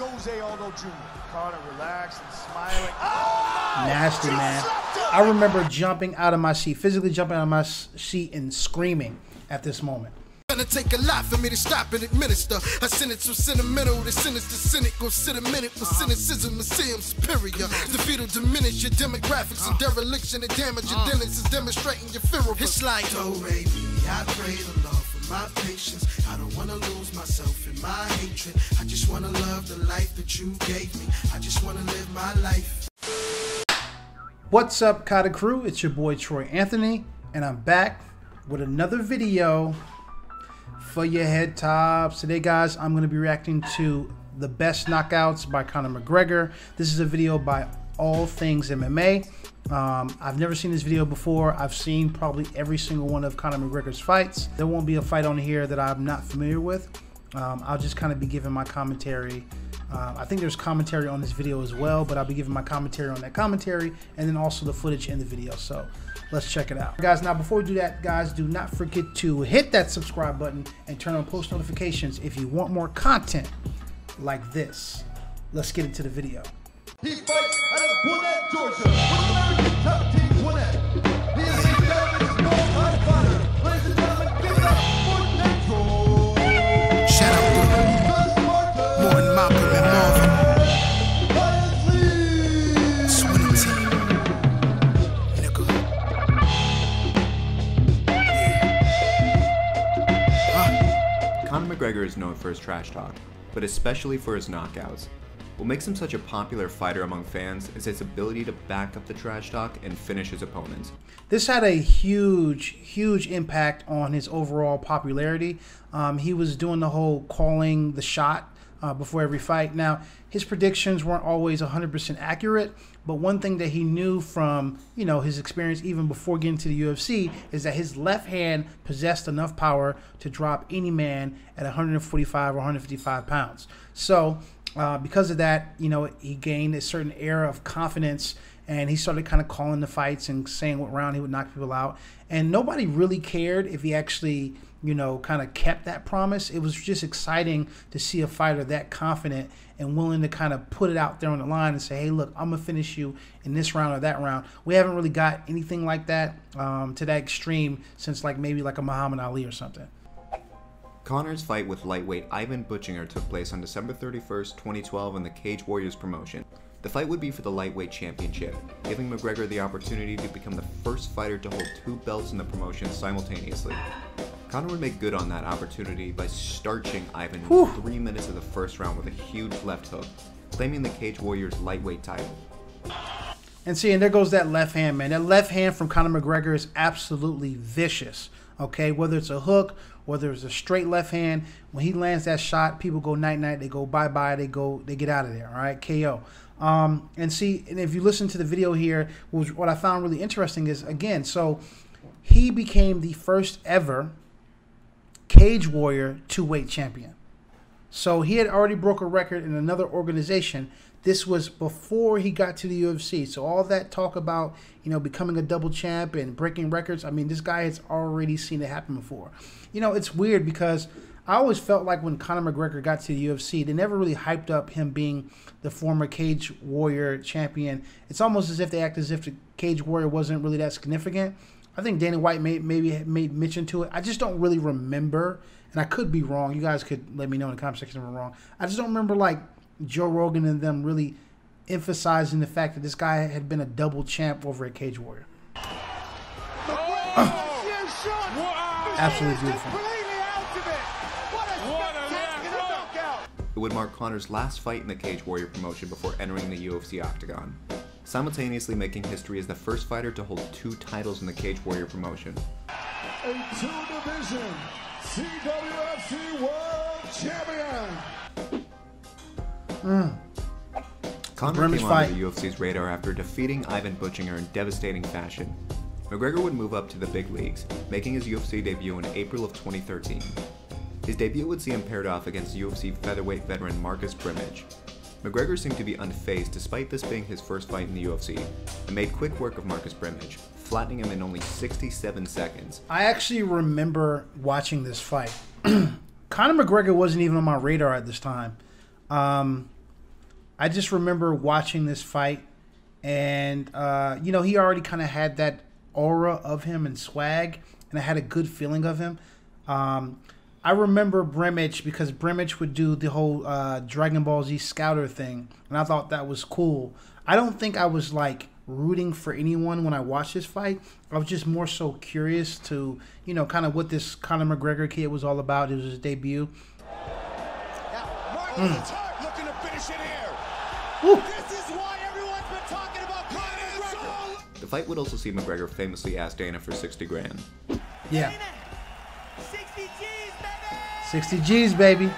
José Aldo Jr. Conor relaxed and smiling. Oh, nasty, man. I remember jumping out of my seat, physically jumping out of my seat and screaming at this moment. Gonna take a lot for me to stop and administer a sentence so sentimental, the sinister cynical, sit a minute with cynicism and see him superior. Defeat will diminish your demographics and dereliction and damage your dealings is demonstrating your fear of it's like, oh baby, I pray the Lord for my patience. I don't wanna lose myself in my hatred. I just wanna love the life that you gave me. I just wanna live my life. What's up, Kata Crew? It's your boy Troy Anthony, and I'm back with another video for your head tops. Today, guys, I'm going to be reacting to the best knockouts by Conor McGregor. This is a video by All Things MMA. I've never seen this video before. I've seen probably every single one of Conor McGregor's fights. There won't be a fight on here that I'm not familiar with. I'll just kind of be giving my commentary. I think there's commentary on this video as well, but I'll be giving my commentary on that commentary and then also the footage in the video. So let's check it out. Guys, now before we do that, guys, do not forget to hit that subscribe button and turn on post notifications if you want more content like this. Let's get into the video. He fights out of Gwinnett, Georgia, with American top team Gwinnett. He is the American small-time fighter. Ladies and gentlemen, give it up for Conchúr. Shout out to more than Malcolm and Marvin. Swing team. Nigga. Yeah. Conor McGregor is known for his trash talk, but especially for his knockouts. What makes him such a popular fighter among fans is his ability to back up the trash talk and finish his opponents. This had a huge impact on his overall popularity. He was doing the whole calling the shot before every fight. Now, his predictions weren't always 100% accurate, but one thing that he knew from, you know, his experience even before getting to the UFC is that his left hand possessed enough power to drop any man at 145 or 155 pounds. So because of that, you know, he gained a certain air of confidence, and he started kind of calling the fights and saying what round he would knock people out. And nobody really cared if he actually, you know, kind of kept that promise. It was just exciting to see a fighter that confident and willing to kind of put it out there on the line and say, hey, look, I'm going to finish you in this round or that round. We haven't really got anything like that to that extreme since maybe like a Muhammad Ali or something. Conor's fight with lightweight Ivan Buchinger took place on December 31st, 2012 in the Cage Warriors promotion. The fight would be for the Lightweight Championship, giving McGregor the opportunity to become the first fighter to hold 2 belts in the promotion simultaneously. Conor would make good on that opportunity by starching Ivan in 3 minutes of the first round with a huge left hook, claiming the Cage Warriors lightweight title. And see, and there goes that left hand, man. That left hand from Conor McGregor is absolutely vicious. Okay, whether it's a hook, whether it's a straight left hand, when he lands that shot, people go night-night, they go bye-bye, they get out of there, all right, KO. And see, and if you listen to the video here, what I found really interesting is, again, so he became the first ever Cage Warrior 2-weight champion. So he had already broke a record in another organization. This was before he got to the UFC. So all that talk about, you know, becoming a double champ and breaking records, I mean, this guy has already seen it happen before. You know, it's weird because I always felt like when Conor McGregor got to the UFC, they never really hyped up him being the former Cage Warrior champion. It's almost as if they act as if the Cage Warrior wasn't really that significant. I think Dana White maybe made mention to it. I just don't really remember, and I could be wrong. You guys could let me know in the comment section if I'm wrong. I just don't remember, like, Joe Rogan and them really emphasizing the fact that this guy had been a double champ over at Cage Warrior. Absolutely beautiful. It would mark Conor's last fight in the Cage Warrior promotion before entering the UFC octagon, simultaneously making history as the first fighter to hold 2 titles in the Cage Warrior promotion. A 2-division CWFC World Champion. Conor came onto the UFC's radar after defeating Ivan Buchinger in devastating fashion. McGregor would move up to the big leagues, making his UFC debut in April of 2013. His debut would see him paired off against UFC Featherweight veteran Marcus Brimage. McGregor seemed to be unfazed despite this being his first fight in the UFC, and made quick work of Marcus Brimage, flattening him in only 67 seconds. I actually remember watching this fight. Conor McGregor wasn't even on my radar at this time. I just remember watching this fight, and you know, he already kind of had that aura of him and swag, and I had a good feeling of him. I remember Brimage because Brimage would do the whole Dragon Ball Z Scouter thing, and I thought that was cool. I don't think I was like rooting for anyone when I watched this fight. I was just more so curious to, you know, kind of what this Conor McGregor kid was all about. It was his debut. Looking to finish it here. Woo. This is why everyone's been talking about Conor McGregor. The fight would also see McGregor famously ask Dana for 60 grand. Yeah. 60 G's, baby. 60 G's, baby.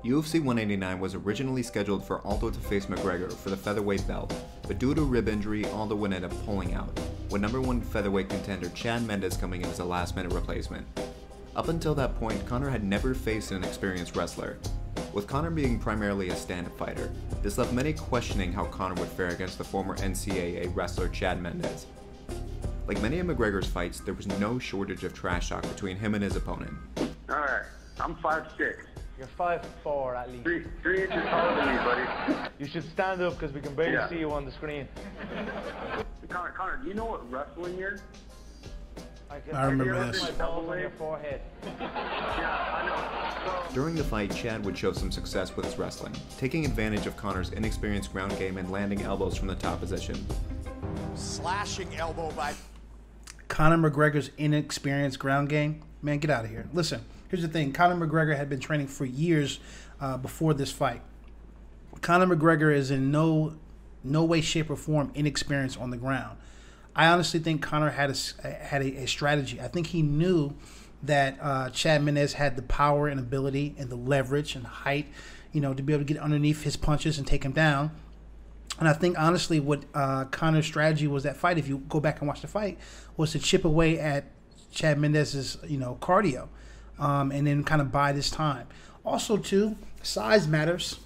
UFC 189 was originally scheduled for Aldo to face McGregor for the featherweight belt, but due to a rib injury, Aldo would end up pulling out, with #1 featherweight contender Chad Mendes coming in as a last-minute replacement. Up until that point, Conor had never faced an experienced wrestler. With Conor being primarily a stand-up fighter, this left many questioning how Conor would fare against the former NCAA wrestler Chad Mendes. Like many of McGregor's fights, there was no shortage of trash talk between him and his opponent. Alright, I'm 5'6". You're 5'4" at least. Three inches taller than me, buddy. You should stand up because we can barely Yeah. see you on the screen. Connor, do you know what wrestling is? I remember Have you this. ever My been balls on double your forehead. Yeah, I know. During the fight, Chad would show some success with his wrestling, taking advantage of Conor's inexperienced ground game and landing elbows from the top position. Slashing elbow by Conor McGregor's inexperienced ground game. Man, get out of here. Listen, here's the thing. Conor McGregor had been training for years before this fight. Conor McGregor is in no way, shape, or form inexperienced on the ground. I honestly think Conor had a strategy. I think he knew that Chad Mendes had the power and ability and the leverage and height, you know, to be able to get underneath his punches and take him down. And I think, honestly, what Conor's strategy was that fight, if you go back and watch the fight, was to chip away at Chad Mendes's, you know, cardio, and then kind of buy this time. Also, too, size matters.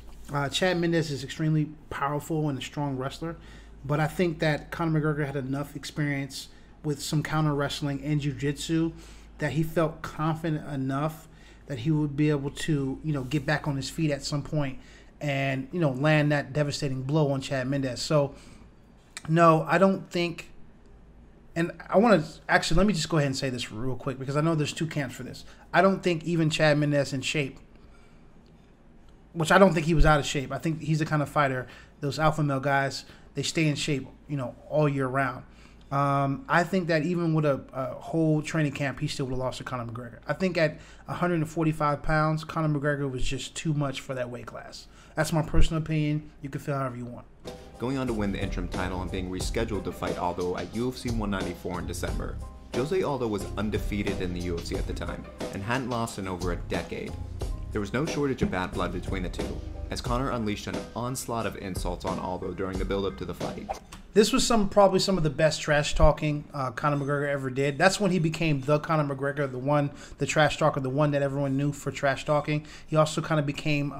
Chad Mendes is extremely powerful and a strong wrestler, but I think that Conor McGregor had enough experience with some counter wrestling and jiu-jitsu that he felt confident enough that he would be able to, you know, get back on his feet at some point and, you know, land that devastating blow on Chad Mendes. So, no, I don't think, and I want to, actually, let me just go ahead and say this real quick because I know there's two camps for this. I don't think even Chad Mendes in shape, which I don't think he was out of shape. I think he's the kind of fighter, those alpha male guys, they stay in shape, you know, all year round. I think that even with a whole training camp, he still would have lost to Conor McGregor. I think at 145 pounds, Conor McGregor was just too much for that weight class. That's my personal opinion. You can feel however you want. Going on to win the interim title and being rescheduled to fight Aldo at UFC 194 in December. José Aldo was undefeated in the UFC at the time, and hadn't lost in over a decade. There was no shortage of bad blood between the two, as Conor unleashed an onslaught of insults on Aldo during the build-up to the fight. This was probably some of the best trash talking Conor McGregor ever did. That's when he became the Conor McGregor, the trash talker, the one that everyone knew for trash talking. He also kind of became,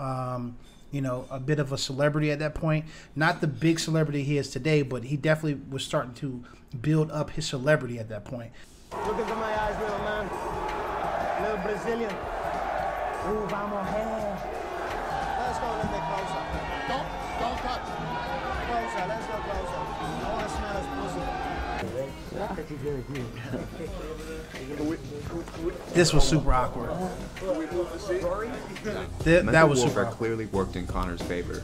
you know, a bit of a celebrity at that point. Not the big celebrity he is today, but he definitely was starting to build up his celebrity at that point. Look into my eyes, little man. Little Brazilian. Ooh, vamos here. Let's go a little bit closer. Don't touch. Closer, let's go closer. I want to smell his pussy. This was super awkward. That Mental was super warfare awkward. clearly worked in Conor's favor,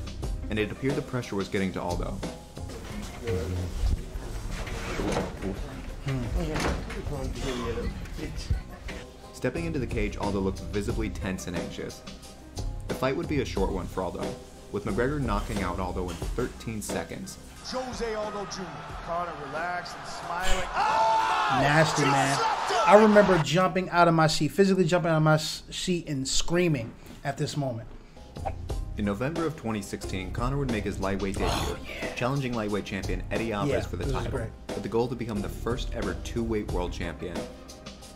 and it appeared the pressure was getting to Aldo. Stepping into the cage, Aldo looked visibly tense and anxious. The fight would be a short one for Aldo, with McGregor knocking out Aldo in 13 seconds. José Aldo Jr. Conor relaxed and smiling. Oh, Nasty, man. I remember jumping out of my seat, physically jumping out of my seat and screaming at this moment. In November of 2016, Conor would make his lightweight debut, challenging lightweight champion Eddie Alvarez for the this was title, great. with the goal to become the first ever two-weight world champion.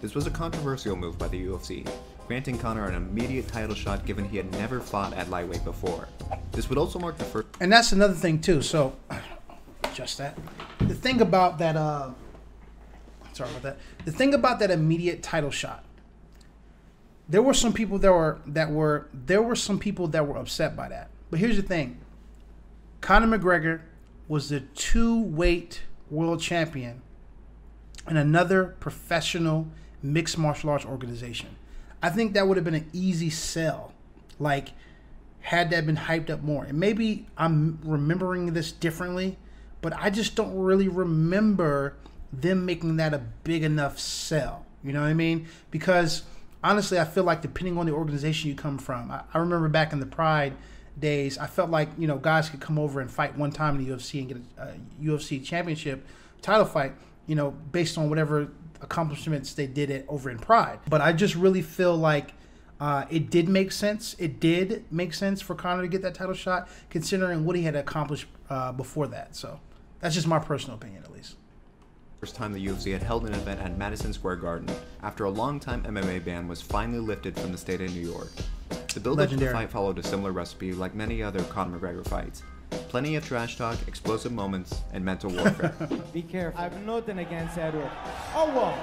This was a controversial move by the UFC, granting Conor an immediate title shot given he had never fought at lightweight before. This would also mark the first... And that's another thing too. So, just that. The thing about that, sorry about that. The thing about that immediate title shot, there were some people that were upset by that. But here's the thing. Conor McGregor was the 2-weight world champion in another professional mixed martial arts organization. I think that would have been an easy sell, like, had that been hyped up more. And maybe I'm remembering this differently, but I just don't really remember them making that a big enough sell. You know what I mean? Because honestly, I feel like depending on the organization you come from, I remember back in the Pride days, I felt like, you know, guys could come over and fight one time in the UFC and get a UFC championship title fight, you know, based on whatever accomplishments they did it over in Pride. But I just really feel like it did make sense. It did make sense for Conor to get that title shot, considering what he had accomplished before that. So that's just my personal opinion, at least. First time the UFC had held an event at Madison Square Garden after a long-time MMA ban was finally lifted from the state of New York. The build-up to the fight followed a similar recipe like many other Conor McGregor fights. Plenty of trash talk, explosive moments, and mental warfare. Be careful. I have nothing against Edward. Oh, whoa.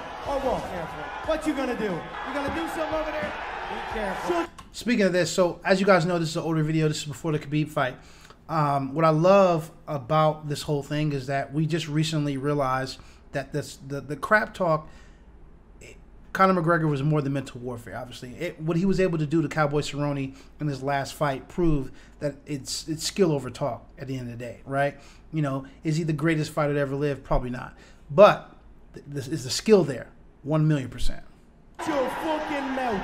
Careful. What you gonna do? You gonna do something over there? Be careful. Speaking of this, so as you guys know, this is an older video. This is before the Khabib fight. What I love about this whole thing is that we just recently realized that the crap talk, Conor McGregor was more than mental warfare, obviously. What he was able to do to Cowboy Cerrone in his last fight proved that it's skill over talk at the end of the day, right? You know, is he the greatest fighter to ever live? Probably not. But this is the skill there, 1,000,000%. Your fucking mouth.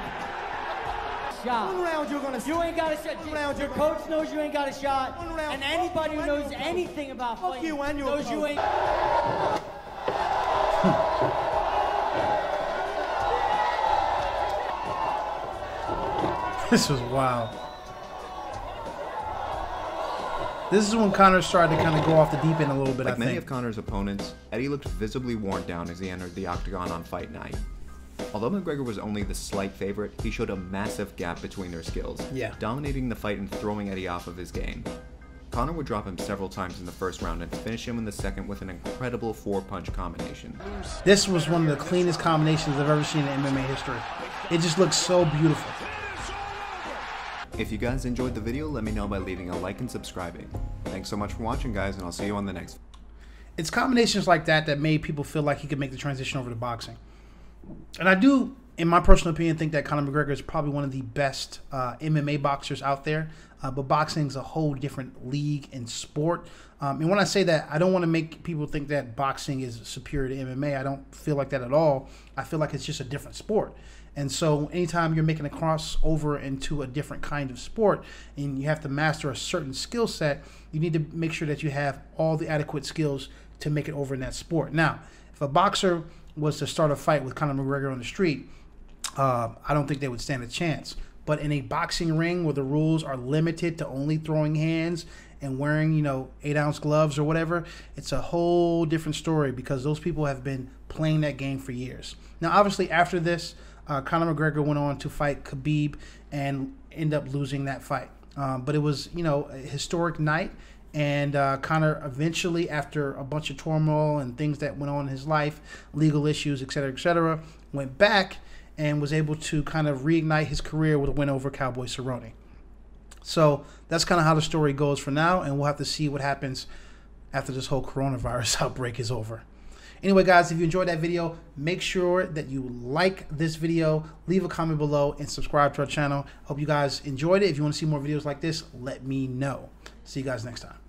Shot. 1 round you're gonna. You ain't got a shot. 1 round your coach knows you ain't got a shot. 1 round. And anybody who knows anything about fighting you and your knows you ain't. This was wild. This is when Conor started to kind of go off the deep end a little bit, Like I think. many of Conor's opponents, Eddie looked visibly worn down as he entered the octagon on fight night. Although McGregor was only the slight favorite, he showed a massive gap between their skills, dominating the fight and throwing Eddie off of his game. Conor would drop him several times in the first round and finish him in the second with an incredible 4-punch combination. This was one of the cleanest combinations I've ever seen in MMA history. It just looks so beautiful. If you guys enjoyed the video, let me know by leaving a like and subscribing. Thanks so much for watching, guys, and I'll see you on the next. It's combinations like that that made people feel like he could make the transition over to boxing. And I do, in my personal opinion, think that Conor McGregor is probably one of the best MMA boxers out there. But boxing is a whole different league and sport. And when I say that, I don't want to make people think that boxing is superior to MMA. I don't feel like that at all. I feel like it's just a different sport. And so anytime you're making a crossover into a different kind of sport and you have to master a certain skill set, you need to make sure that you have all the adequate skills to make it over in that sport. Now, if a boxer was to start a fight with Conor McGregor on the street, I don't think they would stand a chance. But in a boxing ring where the rules are limited to only throwing hands and wearing, 8-ounce gloves or whatever, it's a whole different story because those people have been playing that game for years. Now, obviously, after this, Conor McGregor went on to fight Khabib and end up losing that fight. But it was, a historic night. And Conor eventually, after a bunch of turmoil and things that went on in his life, legal issues, et cetera, went back and was able to kind of reignite his career with a win over Cowboy Cerrone. So that's kind of how the story goes for now, and we'll have to see what happens after this whole coronavirus outbreak is over. Anyway, guys, if you enjoyed that video, make sure that you like this video, leave a comment below, and subscribe to our channel. Hope you guys enjoyed it. If you want to see more videos like this, let me know. See you guys next time.